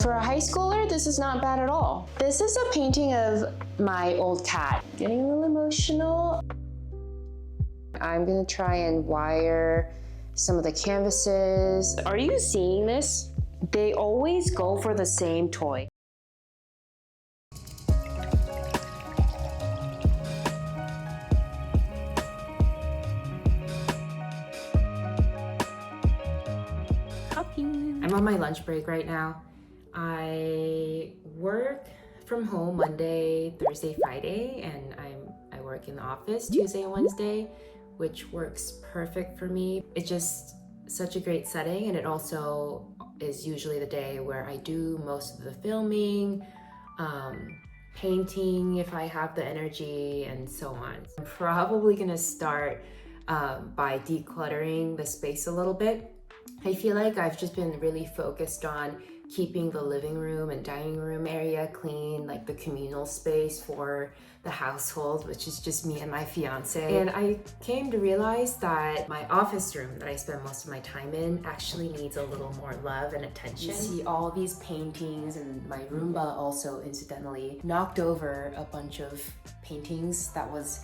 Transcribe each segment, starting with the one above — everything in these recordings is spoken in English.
For a high schooler, this is not bad at all. This is a painting of my old cat. Getting a little emotional. I'm gonna try and wire some of the canvases. Are you seeing this? They always go for the same toy. I'm on my lunch break right now. I work from home Monday, Thursday, Friday, and I work in the office Tuesday and Wednesday, which works perfect for me. It's just such a great setting, and it also is usually the day where I do most of the filming, painting if I have the energy, and so on. I'm probably gonna start by decluttering the space a little bit. I feel like I've just been really focused on keeping the living room and dining room area clean, like the communal space for the household, which is just me and my fiance. And I came to realize that my office room that I spend most of my time in actually needs a little more love and attention. You see all these paintings, and my Roomba also incidentally knocked over a bunch of paintings that was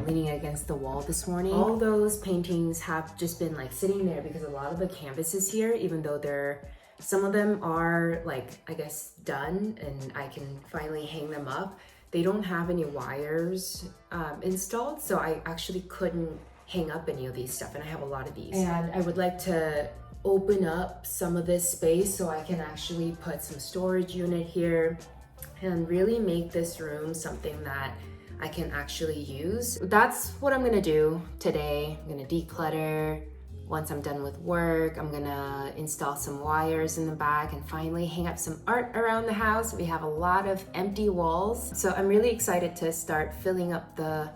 leaning against the wall this morning. All those paintings have just been like sitting there because a lot of the canvases here, even though some of them are like, I guess, done and I can finally hang them up, they don't have any wires installed, so I actually couldn't hang up any of these stuff, and I have a lot of these. And I would like to open up some of this space so I can actually put some storage unit here and really make this room something that I can actually use. That's what I'm gonna do today. I'm gonna declutter. Once I'm done with work, I'm gonna install some wires in the back and finally hang up some art around the house. We have a lot of empty walls, so I'm really excited to start filling up the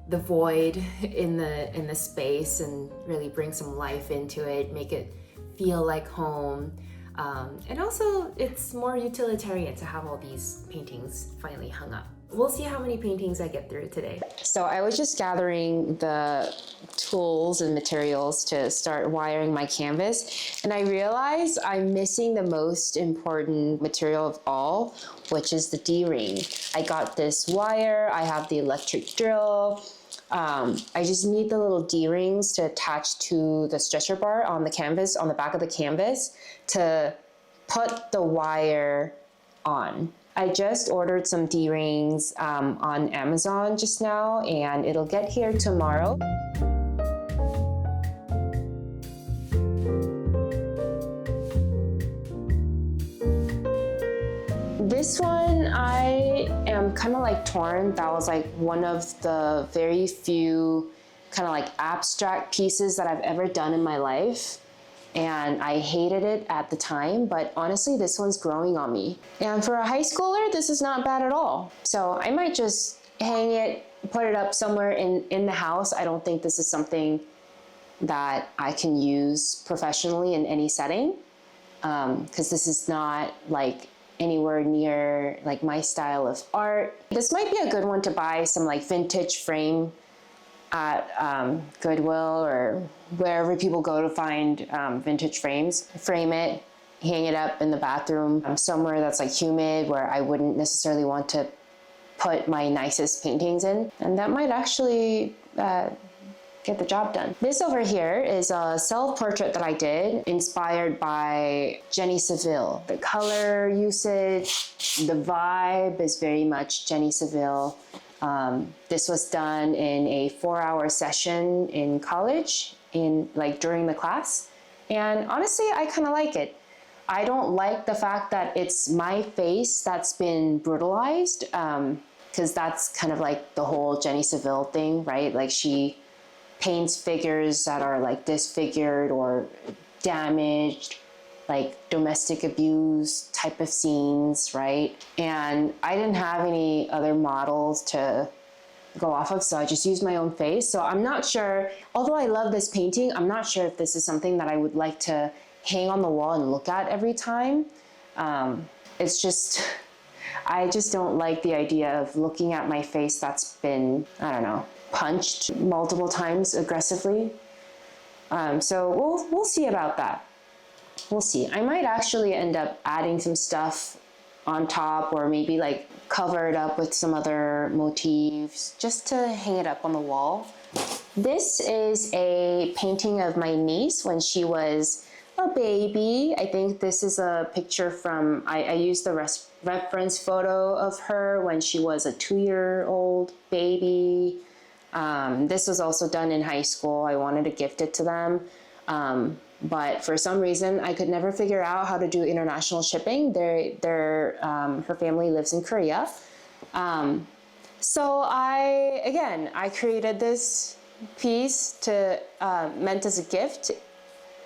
void in the space and really bring some life into it, make it feel like home. And also, it's more utilitarian to have all these paintings finally hung up. We'll see how many paintings I get through today. So I was just gathering the tools and materials to start wiring my canvas, and I realized I'm missing the most important material of all, which is the D-ring. I got this wire, I have the electric drill. I just need the little D-rings to attach to the stretcher bar on the canvas, on the back of the canvas, to put the wire on. I just ordered some D-rings on Amazon just now, and it'll get here tomorrow. This one, I am kind of like torn. That was like one of the very few kind of like abstract pieces that I've ever done in my life. And I hated it at the time, but honestly, this one's growing on me. And for a high schooler, this is not bad at all. So I might just hang it, put it up somewhere in the house. I don't think this is something that I can use professionally in any setting, because this is not like anywhere near like my style of art. This might be a good one to buy some like vintage frame at Goodwill or wherever people go to find vintage frames. Frame it, hang it up in the bathroom, somewhere that's like humid where I wouldn't necessarily want to put my nicest paintings in. And that might actually get the job done. This over here is a self-portrait that I did, inspired by Jenny Saville. The color usage, the vibe is very much Jenny Saville. This was done in a 4-hour session in college, during the class. And honestly, I kind of like it. I don't like the fact that it's my face that's been brutalized, because that's kind of like the whole Jenny Saville thing, right? Like she paints figures that are like disfigured or damaged, like domestic abuse type of scenes, right? And I didn't have any other models to go off of, so I just used my own face. So I'm not sure, although I love this painting, I'm not sure if this is something that I would like to hang on the wall and look at every time. It's just, I just don't like the idea of looking at my face that's been, I don't know, punched multiple times aggressively. So we'll see about that. we'll see. I might actually end up adding some stuff on top, or maybe like cover it up with some other motifs just to hang it up on the wall. This is a painting of my niece when she was a baby. I think this is a picture from, I used the reference photo of her when she was a 2-year-old baby. This was also done in high school. I wanted to gift it to them. But for some reason, I could never figure out how to do international shipping. Her family lives in Korea. So I created this piece meant as a gift,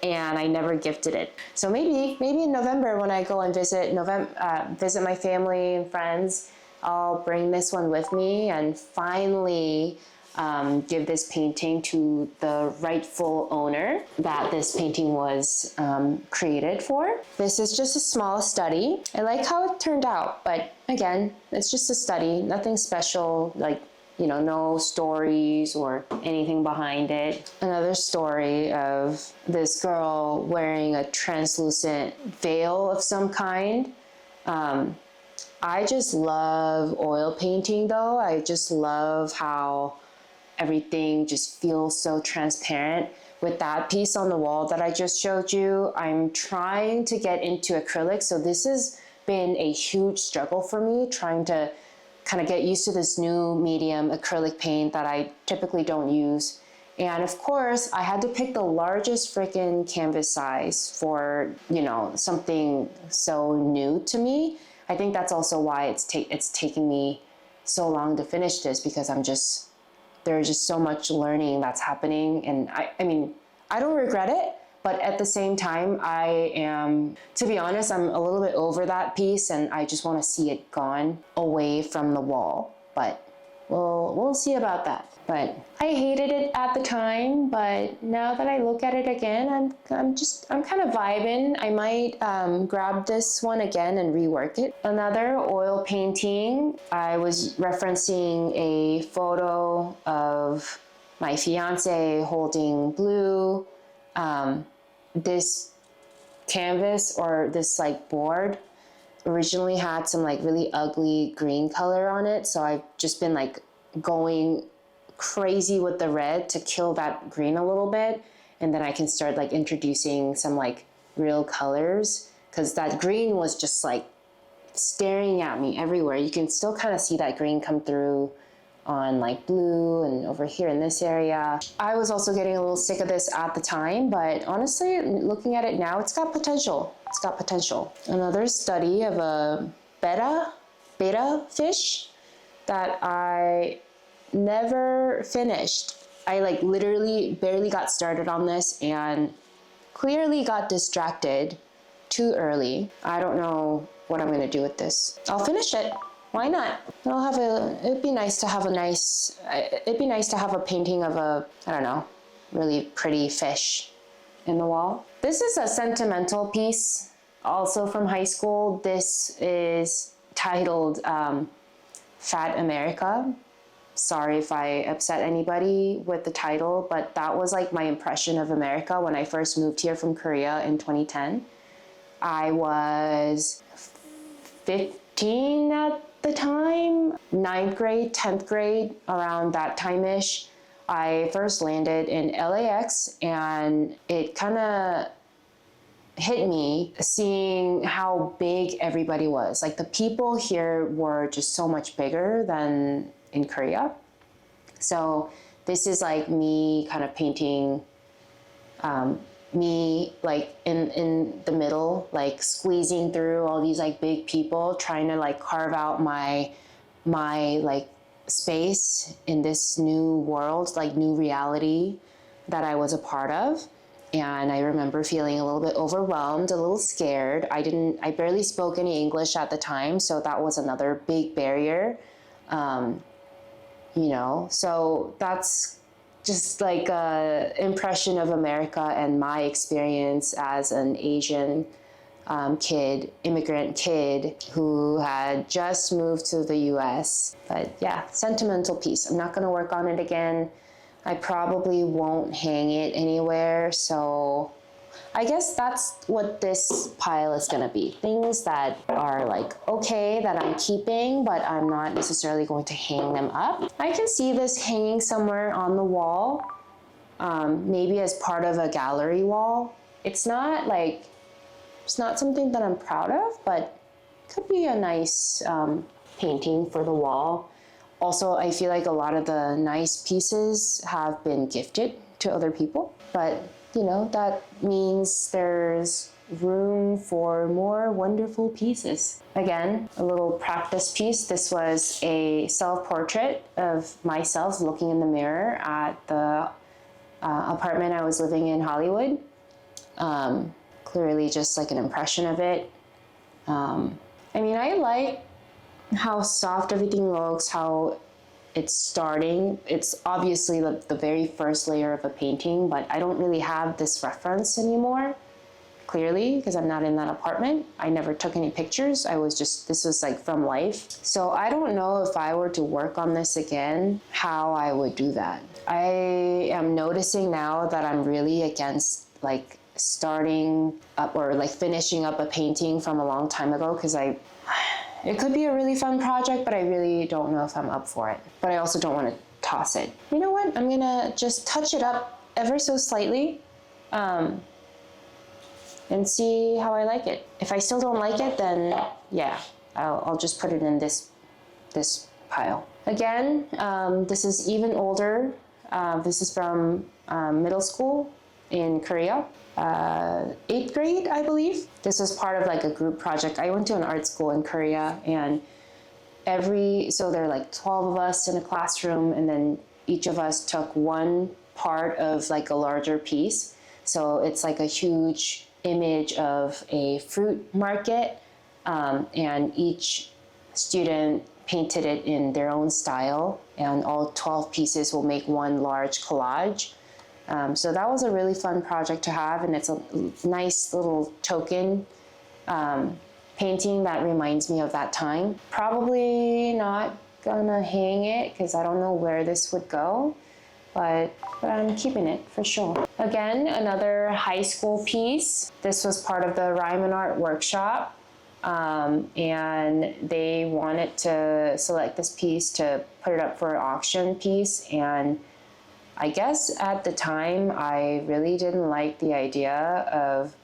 and I never gifted it. So maybe in November when I go and visit my family and friends, I'll bring this one with me and finally give this painting to the rightful owner that this painting was created for. This is just a small study. I like how it turned out, but again, it's just a study, nothing special, like, no stories or anything behind it. Another story of this girl wearing a translucent veil of some kind. I just love oil painting though. I just love how everything just feels so transparent. With that piece on the wall that I just showed you, I'm trying to get into acrylic. So this has been a huge struggle for me, trying to kind of get used to this new medium acrylic paint that I typically don't use. And of course, I had to pick the largest freaking canvas size for, something so new to me. I think that's also why it's taking me so long to finish this, because there's just so much learning that's happening. And I don't regret it, but at the same time, to be honest, I'm a little bit over that piece and I just want to see it gone away from the wall, but we'll see about that. But I hated it at the time, but now that I look at it again, I'm kind of vibing. I might grab this one again and rework it. Another oil painting, I was referencing a photo of my fiance holding blue. This canvas, or this like board, originally had some like really ugly green color on it. So I've just been like going crazy with the red to kill that green a little bit. And then I can start like introducing some like real colors, because that green was just like staring at me everywhere. You can still kind of see that green come through on like blue and over here in this area. I was also getting a little sick of this at the time, but honestly, looking at it now, it's got potential. Another study of a betta fish that I never finished. I like literally barely got started on this and clearly got distracted too early. I don't know what I'm gonna do with this. I'll finish it. Why not? It'd be nice to have a painting of a, I don't know, really pretty fish in the wall. This is a Sentimental piece, also from high school. This is titled Fat America. Sorry if I upset anybody with the title, but that was like my impression of America when I first moved here from Korea in 2010. I was 15 at the time, 9th grade, 10th grade, around that time-ish. I first landed in LAX, and it kind of hit me seeing how big everybody was. Like the people here were just so much bigger than in Korea. So this is like me kind of painting me like in the middle, like squeezing through all these like big people, trying to like carve out my like space in this new world, like new reality that I was a part of. And I remember feeling a little bit overwhelmed, a little scared. I barely spoke any English at the time, so that was another big barrier. So that's just like a impression of America and my experience as an Asian immigrant kid who had just moved to the US. But yeah, Sentimental piece. I'm not gonna work on it again. I probably won't hang it anywhere, so I guess that's what this pile is gonna be. Things that are like, okay, that I'm keeping, but I'm not necessarily going to hang them up. I can see this hanging somewhere on the wall, maybe as part of a gallery wall. It's not something that I'm proud of, but could be a nice painting for the wall. Also, I feel like a lot of the nice pieces have been gifted to other people, but that means there's room for more wonderful pieces. Again, a little practice piece. This was a self-portrait of myself looking in the mirror at the apartment I was living in Hollywood. Clearly just like an impression of it. I like how soft everything looks, how it's starting. It's obviously the very first layer of a painting, but I don't really have this reference anymore, clearly, because I'm not in that apartment. I never took any pictures. This was like from life. So I don't know if I were to work on this again, how I would do that. I am noticing now that I'm really against like starting up or like finishing up a painting from a long time ago, because it could be a really fun project, but I really don't know if I'm up for it. But I also don't want to toss it. You know what? I'm gonna just touch it up ever so slightly and see how I like it. If I still don't like it, then yeah, I'll just put it in this pile. Again, this is even older. This is from middle school in Korea. 8th grade, I believe. This was part of like a group project. I went to an art school in Korea, and so there are like 12 of us in a classroom, and then each of us took one part of like a larger piece. So it's like a huge image of a fruit market, and each student painted it in their own style, and all 12 pieces will make one large collage. So that was a really fun project to have, and it's a nice little token painting that reminds me of that time. Probably not gonna hang it because I don't know where this would go, but I'm keeping it for sure. Again, another high school piece. This was part of the Rhyme and Art workshop, and they wanted to select this piece to put it up for an auction piece, and I guess at the time, I really didn't like the idea of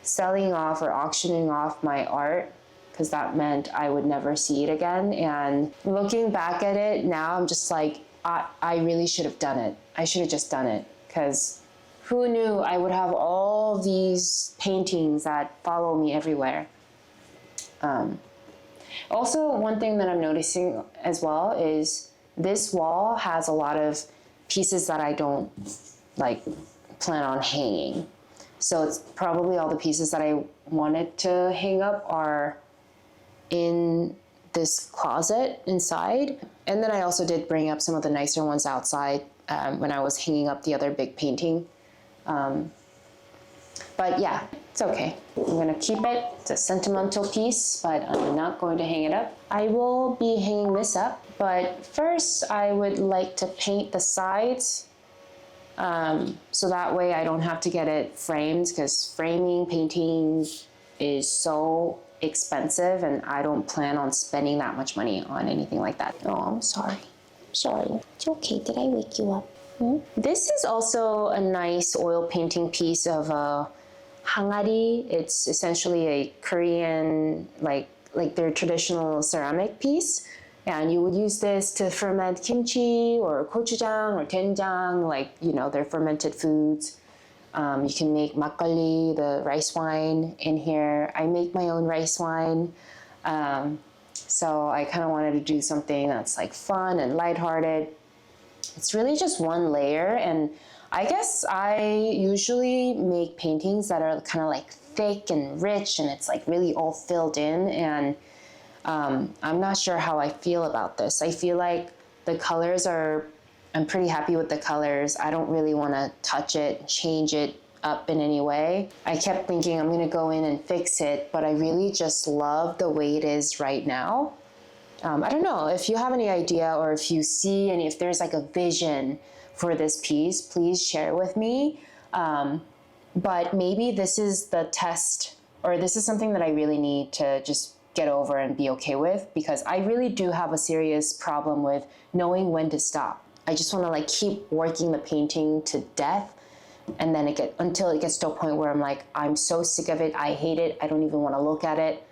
selling off or auctioning off my art, because that meant I would never see it again. And looking back at it now, I'm just like, I really should have done it. I should have just done it, because who knew I would have all these paintings that follow me everywhere. Also, one thing that I'm noticing as well is this wall has a lot of pieces that I don't like plan on hanging. So it's probably all the pieces that I wanted to hang up are in this closet inside. And then I also did bring up some of the nicer ones outside when I was hanging up the other big painting. But yeah, it's okay. I'm gonna keep it. It's a sentimental piece, but I'm not going to hang it up. I will be hanging this up, but first I would like to paint the sides, so that way I don't have to get it framed, because framing paintings is so expensive and I don't plan on spending that much money on anything like that. Oh, I'm sorry. Sorry. It's okay. Did I wake you up? This is also a nice oil painting piece of a hangari. It's essentially a Korean, like their traditional ceramic piece. And you would use this to ferment kimchi or gochujang or doenjang, their fermented foods. You can make makgeolli, the rice wine, in here. I make my own rice wine. So I kind of wanted to do something that's like fun and lighthearted. It's really just one layer, and I guess I usually make paintings that are kind of like thick and rich, and it's like really all filled in, and I'm not sure how I feel about this. I feel like I'm pretty happy with the colors. I don't really want to touch it, change it up in any way. I kept thinking I'm going to go in and fix it, but I really just love the way it is right now. I don't know if you have any idea, or if you see if there's like a vision for this piece, please share with me. But maybe this is the test, or this is something that I really need to just get over and be okay with, because I really do have a serious problem with knowing when to stop. I just want to like keep working the painting to death, and then until it gets to a point where I'm like, I'm so sick of it, I hate it, I don't even want to look at it.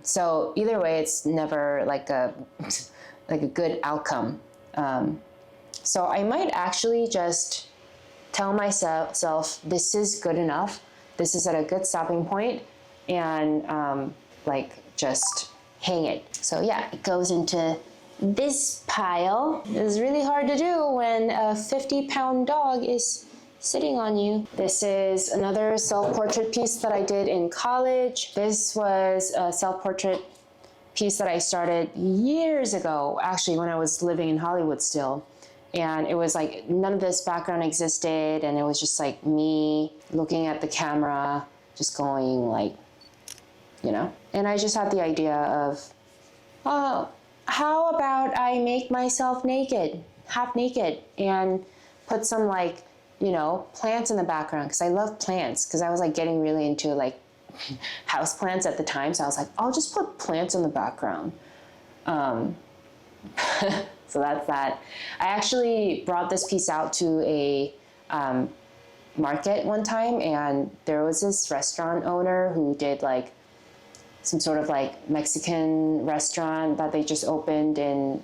So either way, it's never like a like a good outcome. So I might actually just tell myself this is good enough, this is at a good stopping point, and like just hang it. So yeah, it goes into this pile. It's really hard to do when a 50-pound dog is sitting on you. This is another self-portrait piece that I did in college. This was a self-portrait piece that I started years ago, actually when I was living in Hollywood still. And it was like none of this background existed, and it was just like me looking at the camera, just going like, you know. And I just had the idea of, oh, how about I make myself naked, half naked, and put some like, you know, plants in the background, because I love plants, because I was like getting really into like house plants at the time. So I was like, I'll just put plants in the background. So that's that. I actually brought this piece out to a market one time, and there was this restaurant owner who did like some sort of like Mexican restaurant that they just opened in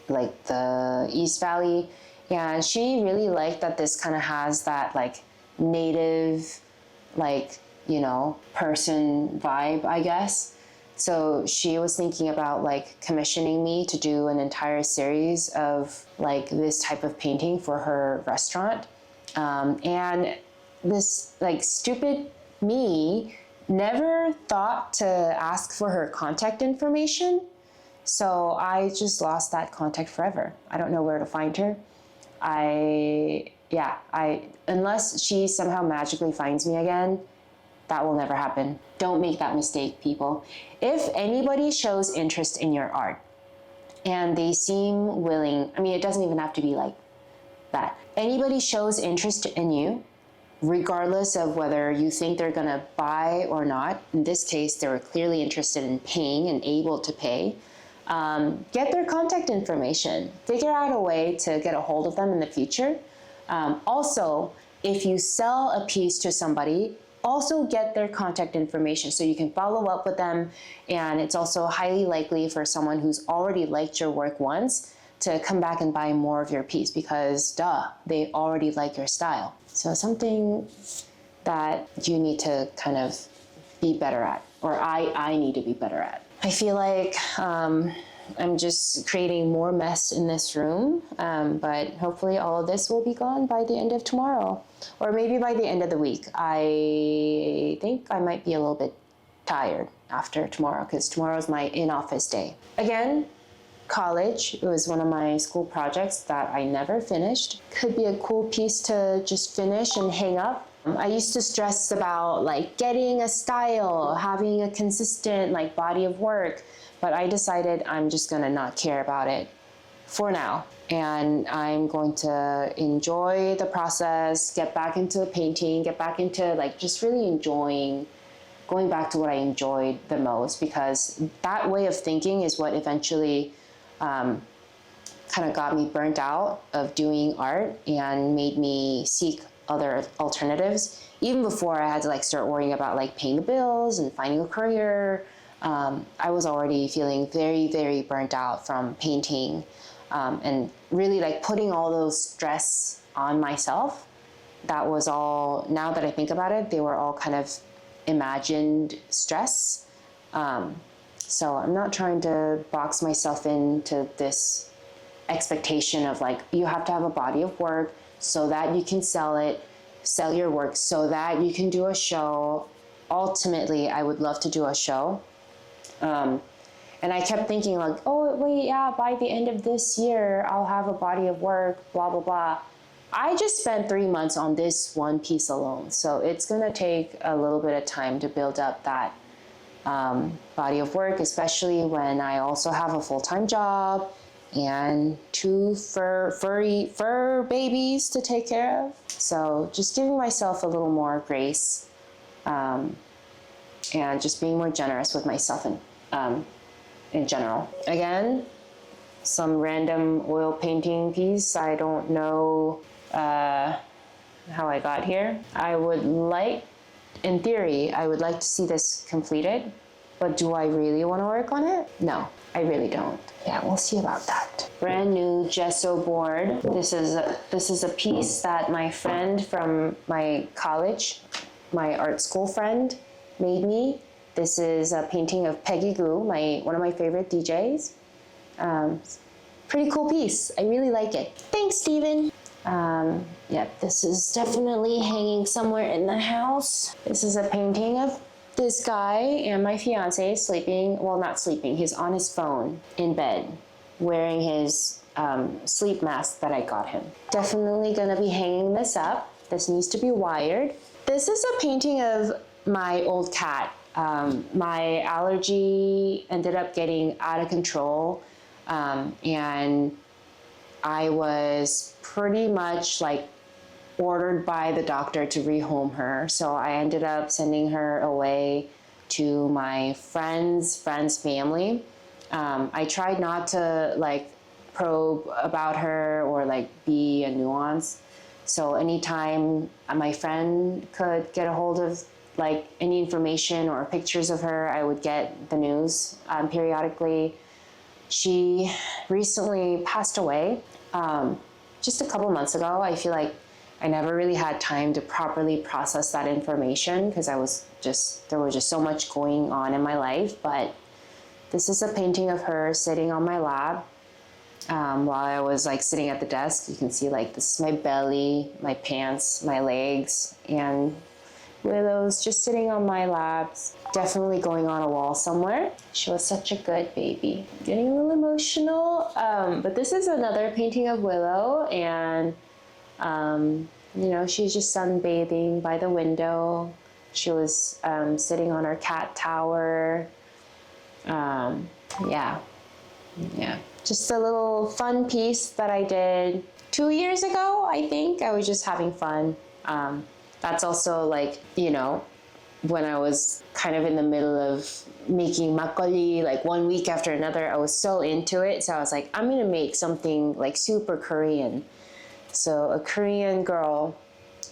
like the East Valley. And she really liked that this kind of has that like native, like, you know, person vibe, I guess. So she was thinking about like commissioning me to do an entire series of like this type of painting for her restaurant. And this like stupid me never thought to ask for her contact information. So I just lost that contact forever. I don't know where to find her. Unless she somehow magically finds me again, that will never happen. Don't make that mistake, people. If anybody shows interest in your art and they seem willing, I mean, it doesn't even have to be like that. Anybody shows interest in you, regardless of whether you think they're gonna buy or not. In this case, they were clearly interested in paying and able to pay. Get their contact information. Figure out a way to get a hold of them in the future. Also, if you sell a piece to somebody, also get their contact information so you can follow up with them. And it's also highly likely for someone who's already liked your work once to come back and buy more of your piece, because they already like your style. So something that you need to kind of be better at, or I need to be better at. I feel like I'm just creating more mess in this room, but hopefully all of this will be gone by the end of tomorrow, or maybe by the end of the week. I think I might be a little bit tired after tomorrow, because tomorrow's my in-office day. Again, college, it was one of my school projects that I never finished. Could be a cool piece to just finish and hang up. I used to stress about like getting a style, having a consistent like body of work, but I decided I'm just gonna not care about it for now. And I'm going to enjoy the process, get back into painting, get back into like just really enjoying, going back to what I enjoyed the most, because that way of thinking is what eventually kind of got me burnt out of doing art and made me seek other alternatives. Even before I had to like start worrying about like paying the bills and finding a career, I was already feeling very, very burnt out from painting, and really like putting all those stress on myself. That was all, now that I think about it, they were all kind of imagined stress. So I'm not trying to box myself into this expectation of like, you have to have a body of work so that you can sell your work, so that you can do a show. Ultimately, I would love to do a show. And I kept thinking like, oh, wait, yeah, by the end of this year, I'll have a body of work, blah, blah, blah. I just spent 3 months on this one piece alone. So it's gonna take a little bit of time to build up that body of work, especially when I also have a full-time job and two fur babies to take care of. So just giving myself a little more grace, and just being more generous with myself in general. Again, some random oil painting piece. I don't know how I got here. In theory, I would like to see this completed, but do I really want to work on it? No, I really don't. Yeah, we'll see about that. Brand new gesso board. This is a piece that my friend from my college, my art school friend, made me. This is a painting of Peggy Goo, one of my favorite DJs. Pretty cool piece. I really like it. Thanks, Steven. This is definitely hanging somewhere in the house. This is a painting of this guy and my fiance sleeping, well, not sleeping, he's on his phone in bed, wearing his sleep mask that I got him. Definitely gonna be hanging this up. This needs to be wired. This is a painting of my old cat. My allergy ended up getting out of control, and I was pretty much like ordered by the doctor to rehome her. So I ended up sending her away to my friend's family. I tried not to like probe about her or like be a nuance. So anytime my friend could get a hold of like any information or pictures of her, I would get the news periodically. She recently passed away just a couple months ago. I feel like I never really had time to properly process that information because there was just so much going on in my life. But this is a painting of her sitting on my lap while I was like sitting at the desk. You can see like this is my belly, my pants, my legs, and Willow's just sitting on my laps, definitely going on a wall somewhere. She was such a good baby. Getting a little emotional, but this is another painting of Willow, and she's just sunbathing by the window. She was sitting on her cat tower. Just a little fun piece that I did 2 years ago, I think. I was just having fun. That's also like, when I was kind of in the middle of making makgeolli, like 1 week after another, I was so into it. So I was like, I'm gonna make something like super Korean. So a Korean girl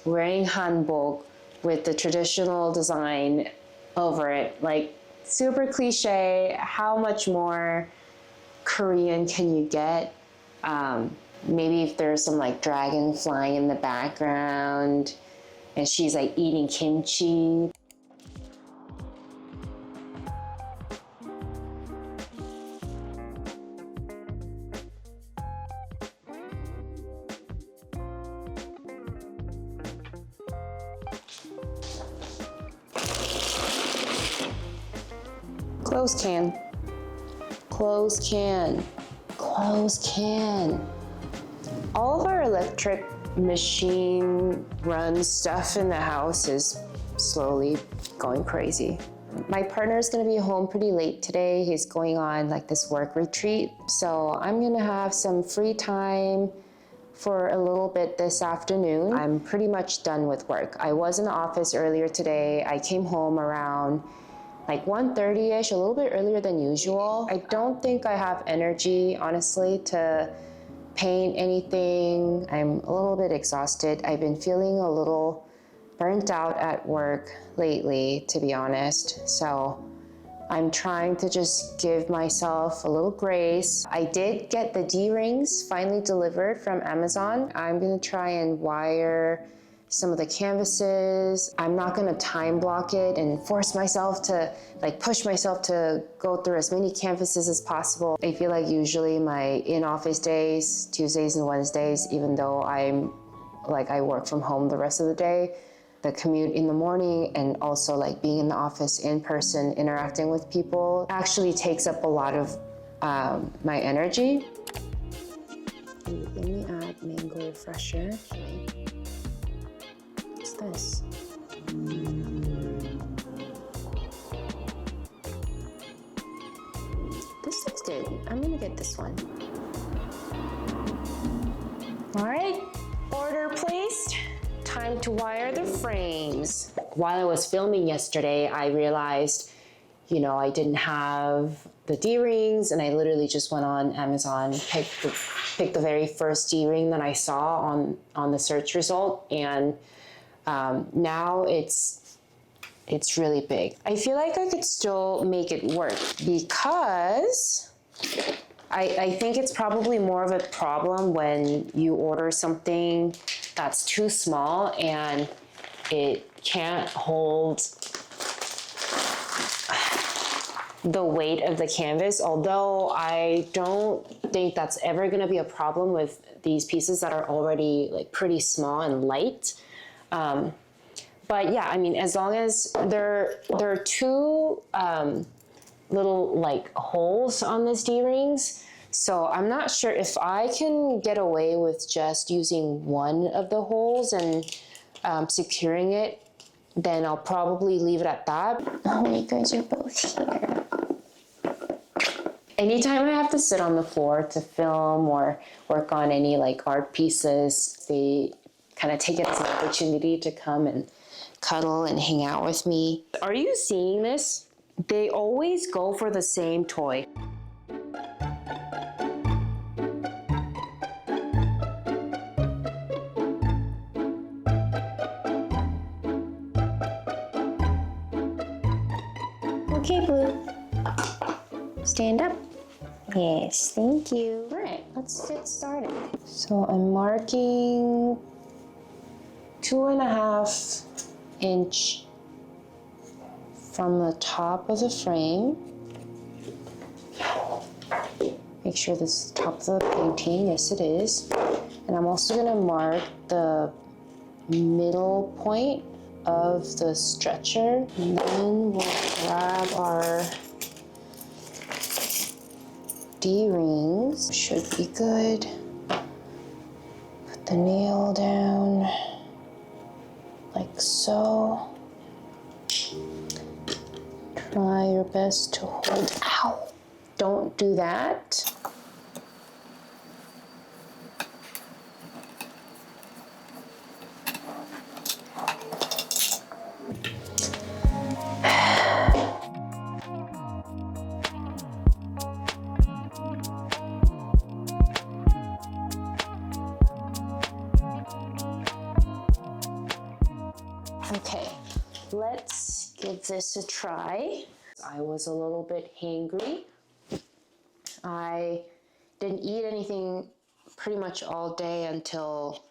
wearing hanbok with the traditional design over it, like super cliche. How much more Korean can you get? Maybe if there's some like dragon flying in the background and she's like eating kimchi. Close can. Close can. Close can. All of our electric machine run stuff in the house is slowly going crazy. My partner's gonna be home pretty late today. He's going on like this work retreat. So I'm gonna have some free time for a little bit this afternoon. I'm pretty much done with work. I was in the office earlier today. I came home around like 1:30ish, a little bit earlier than usual. I don't think I have energy, honestly, to paint anything. I'm a little bit exhausted. I've been feeling a little burnt out at work lately, to be honest. So I'm trying to just give myself a little grace. I did get the D-rings finally delivered from Amazon. I'm gonna try and wire some of the canvases. I'm not gonna time block it and force myself to push myself to go through as many canvases as possible. I feel like usually my in-office days, Tuesdays and Wednesdays, even though I work from home the rest of the day, the commute in the morning and also like being in the office in person, interacting with people actually takes up a lot of my energy. Let me add mango refresher. What's this? This looks good. I'm gonna get this one. All right, order placed. Time to wire the frames. While I was filming yesterday, I realized, I didn't have the D-rings, and I literally just went on Amazon, picked the very first D-ring that I saw on the search result, and now it's really big. I feel like I could still make it work because I think it's probably more of a problem when you order something that's too small and it can't hold the weight of the canvas, although I don't think that's ever going to be a problem with these pieces that are already like pretty small and light. But yeah, I mean, as long as there are two little like holes on this D-rings, so I'm not sure if I can get away with just using one of the holes and securing it, then I'll probably leave it at that. Oh, you guys are both here. Anytime I have to sit on the floor to film or work on any like art pieces, they kind of take it as an opportunity to come and cuddle and hang out with me. Are you seeing this? They always go for the same toy. Okay, Blue. Stand up. Yes, thank you. All right, let's get started. So I'm marking 2.5 inch from the top of the frame. Make sure this is the top of the painting. Yes, it is. And I'm also gonna mark the middle point of the stretcher, and then we'll grab our D-rings. Should be good. Put the nail down like so. Try your best to hold. Ow! Don't do that. Okay, let's give this a try. I was a little bit hangry. I didn't eat anything pretty much all day until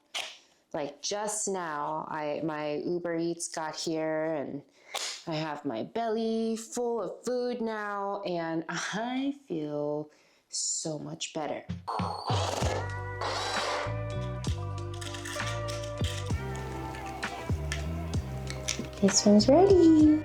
like just now. My Uber Eats got here and I have my belly full of food now and I feel so much better. This one's ready.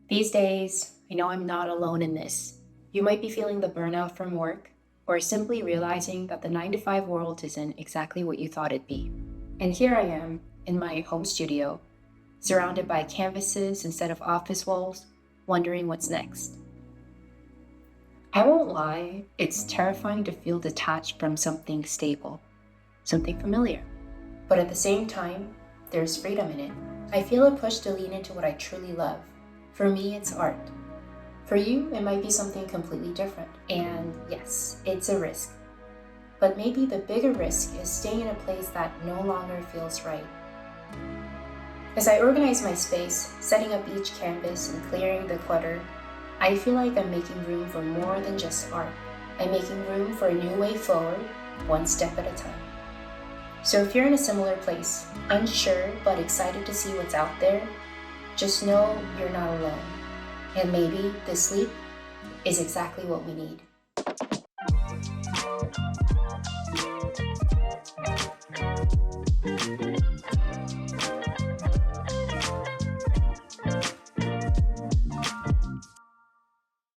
These days, I know I'm not alone in this. You might be feeling the burnout from work, or simply realizing that the 9-to-5 world isn't exactly what you thought it'd be. And here I am, in my home studio, surrounded by canvases instead of office walls, wondering what's next. I won't lie, it's terrifying to feel detached from something stable, something familiar. But at the same time, there's freedom in it. I feel a push to lean into what I truly love. For me, it's art. For you, it might be something completely different. And yes, it's a risk. But maybe the bigger risk is staying in a place that no longer feels right. As I organize my space, setting up each canvas and clearing the clutter, I feel like I'm making room for more than just art. I'm making room for a new way forward, one step at a time. So if you're in a similar place, unsure but excited to see what's out there, just know you're not alone. And maybe this leap is exactly what we need.